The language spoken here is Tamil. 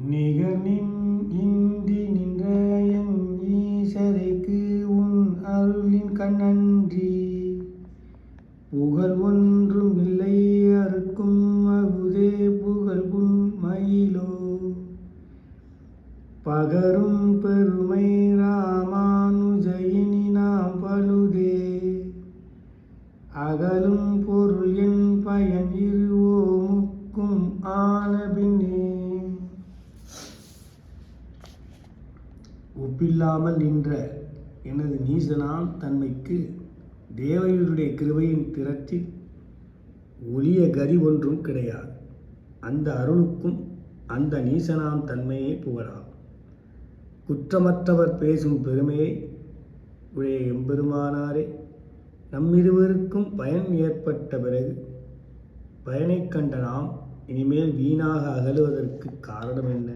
நிகழ்நின் இன்றி நின்ற என் ஈசரைக்கு உன் அருளின் கண்ணன்றி புகழ் ஒன்றும் இல்லை அறுக்கும் அகுதே புகழ்புன் மயிலோ பகரும் பெருமை ராமானுஜயினி நாம் பழுதே அகலும் பொருள் என் பயன் இருவோமுக்கும் ஆன பின்னே ஒப்பில்லாமல் நின்ற எனது நீசனாம் தன்மைக்கு தேவர்களுடைய கிருபையின் திரட்டில் ஒளிய கதி ஒன்றும் கிடையாது. அந்த அருளுக்கும் அந்த நீசனாம் தன்மையே புகழாம். குற்றமற்றவர் பேசும் பெருமையை உடைய எம்பெருமானாரே, நம்மிருவருக்கும் பயன் ஏற்பட்ட பிறகு பயனை கண்ட நாம் இனிமேல் வீணாக அகலுவதற்கு காரணம் என்ன?